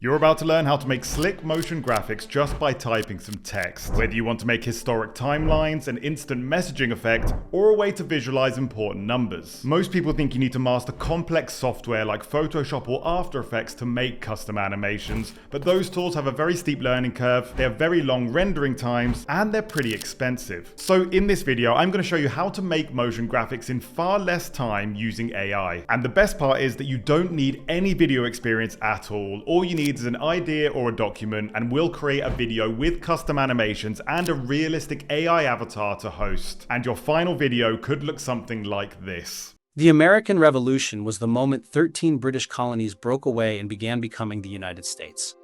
You're about to learn how to make slick motion graphics just by typing some text. Whether you want to make historic timelines, an instant messaging effect, or a way to visualize important numbers. Most people think you need to master complex software like Photoshop or After Effects to make custom animations, but those tools have a very steep learning curve, they have very long rendering times, and they're pretty expensive. So in this video, I'm going to show you how to make motion graphics in far less time using AI. And the best part is that you don't need any video experience at all. All you need is an idea or a document, and we'll create a video with custom animations and a realistic AI avatar to host. And your final video could look something like this. The American Revolution was the moment 13 British colonies broke away and began becoming the United States.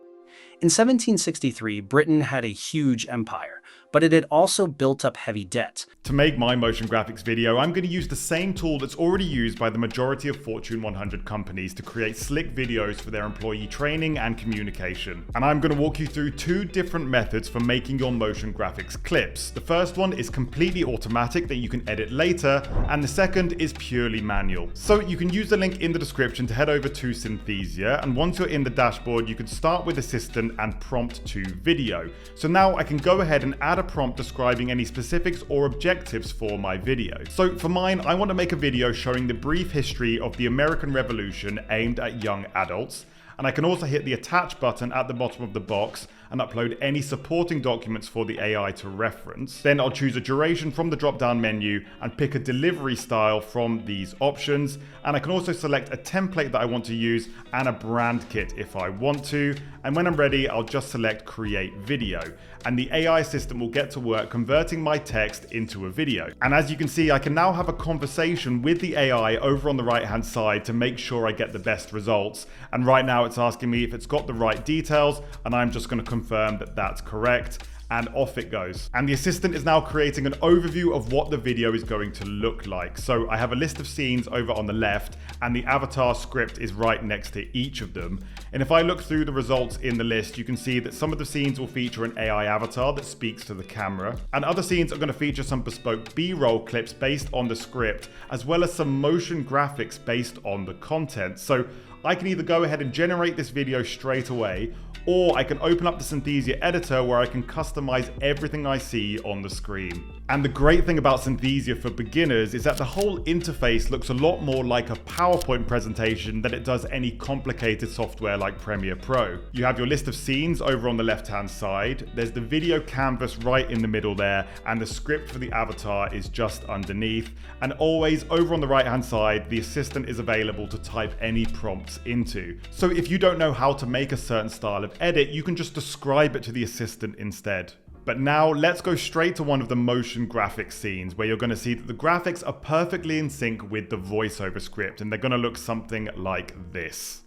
In 1763, Britain had a huge empire, but it had also built up heavy debt. To make my motion graphics video, I'm going to use the same tool that's already used by the majority of Fortune 100 companies to create slick videos for their employee training and communication. And I'm going to walk you through two different methods for making your motion graphics clips. The first one is completely automatic that you can edit later, and the second is purely manual. So you can use the link in the description to head over to Synthesia, and once you're in the dashboard, you can start with Assistant and prompt to video. So now I can go ahead and add a prompt describing any specifics or objectives for my video. So for mine, I want to make a video showing the brief history of the American Revolution aimed at young adults. And I can also hit the attach button at the bottom of the box and upload any supporting documents for the AI to reference. Then I'll choose a duration from the drop-down menu and pick a delivery style from these options. And I can also select a template that I want to use and a brand kit if I want to. And when I'm ready, I'll just select create video. And the AI assistant will get to work converting my text into a video. And as you can see, I can now have a conversation with the AI over on the right-hand side to make sure I get the best results. And right now it's asking me if it's got the right details, and I'm just going to confirm that that's correct. And off it goes. And the assistant is now creating an overview of what the video is going to look like. So I have a list of scenes over on the left, and the avatar script is right next to each of them. And if I look through the results in the list, you can see that some of the scenes will feature an AI avatar that speaks to the camera, and other scenes are going to feature some bespoke B-roll clips based on the script, as well as some motion graphics based on the content. So I can either go ahead and generate this video straight away, or I can open up the Synthesia editor where I can customize everything I see on the screen. And the great thing about Synthesia for beginners is that the whole interface looks a lot more like a PowerPoint presentation than it does any complicated software like Premiere Pro. You have your list of scenes over on the left-hand side, there's the video canvas right in the middle there, and the script for the avatar is just underneath. And always over on the right-hand side, the assistant is available to type any prompts into. So if you don't know how to make a certain style of edit, you can just describe it to the assistant instead. But now let's go straight to one of the motion graphics scenes where you're going to see that the graphics are perfectly in sync with the voiceover script, and they're going to look something like this.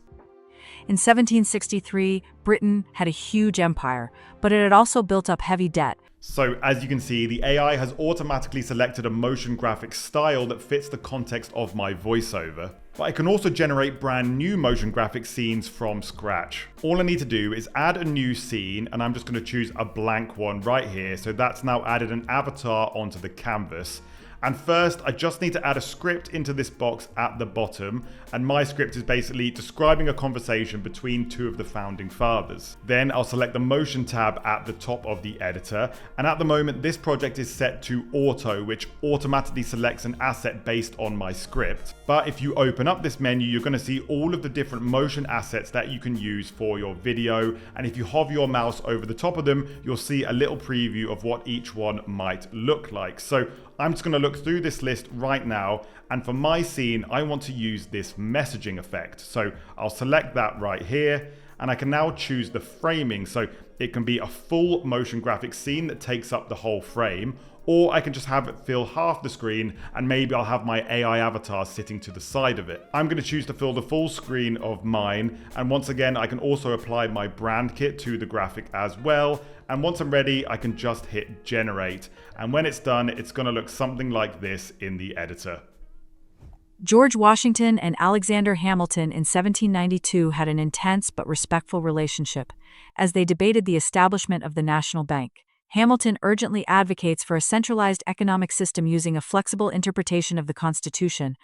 In 1763, Britain had a huge empire, but it had also built up heavy debt. So as you can see, the AI has automatically selected a motion graphics style that fits the context of my voiceover. But I can also generate brand new motion graphics scenes from scratch. All I need to do is add a new scene, and I'm just going to choose a blank one right here. So that's now added an avatar onto the canvas. And first, I just need to add a script into this box at the bottom, and my script is basically describing a conversation between two of the founding fathers. Then I'll select the motion tab at the top of the editor, and at the moment this project is set to auto, which automatically selects an asset based on my script. But if you open up this menu, you're going to see all of the different motion assets that you can use for your video, and if you hover your mouse over the top of them, you'll see a little preview of what each one might look like. So I'm just going to look through this list right now, and for my scene, I want to use this messaging effect. So I'll select that right here, and I can now choose the framing. So it can be a full motion graphics scene that takes up the whole frame, or I can just have it fill half the screen, and maybe I'll have my AI avatar sitting to the side of it. I'm going to choose to fill the full screen of mine, and once again, I can also apply my brand kit to the graphic as well. And once I'm ready, I can just hit generate. And when it's done, it's going to look something like this in the editor. George Washington and Alexander Hamilton in 1792 had an intense but respectful relationship. As they debated the establishment of the national bank, Hamilton urgently advocates for a centralized economic system using a flexible interpretation of the Constitution.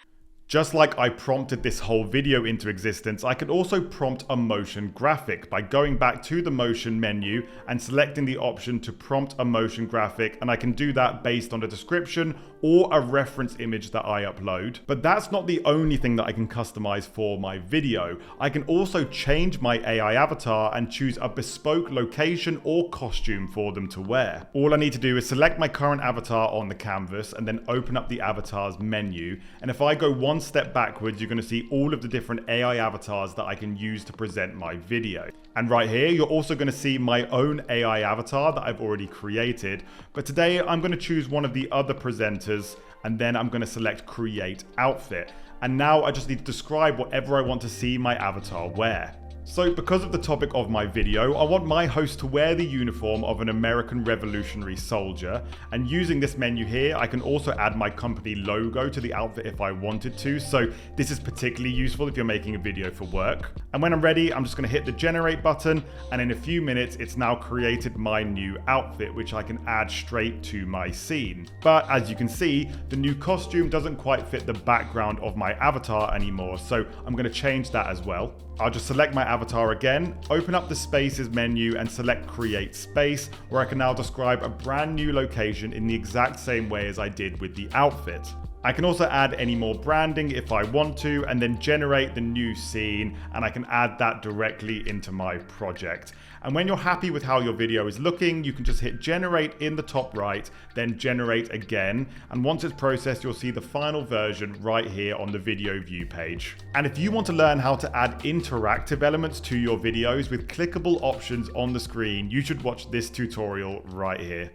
Just like I prompted this whole video into existence, I could also prompt a motion graphic by going back to the motion menu and selecting the option to prompt a motion graphic, and I can do that based on the description or a reference image that I upload. But that's not the only thing that I can customize for my video. I can also change my AI avatar and choose a bespoke location or costume for them to wear. All I need to do is select my current avatar on the canvas and then open up the avatars menu. And if I go one step backwards, you're going to see all of the different AI avatars that I can use to present my video. And right here, you're also going to see my own AI avatar that I've already created. But today I'm going to choose one of the other presenters, and then I'm going to select create outfit. And now I just need to describe whatever I want to see my avatar wear. So because of the topic of my video, I want my host to wear the uniform of an American Revolutionary soldier, and using this menu here, I can also add my company logo to the outfit if I wanted to, so this is particularly useful if you're making a video for work. And when I'm ready, I'm just going to hit the generate button, and in a few minutes, it's now created my new outfit, which I can add straight to my scene. But as you can see, the new costume doesn't quite fit the background of my avatar anymore, so I'm going to change that as well. I'll just select my avatar again, open up the spaces menu and select create space, where I can now describe a brand new location in the exact same way as I did with the outfit. I can also add any more branding if I want to, and then generate the new scene, and I can add that directly into my project. And when you're happy with how your video is looking, you can just hit generate in the top right, then generate again. And once it's processed, you'll see the final version right here on the video view page. And if you want to learn how to add interactive elements to your videos with clickable options on the screen, you should watch this tutorial right here.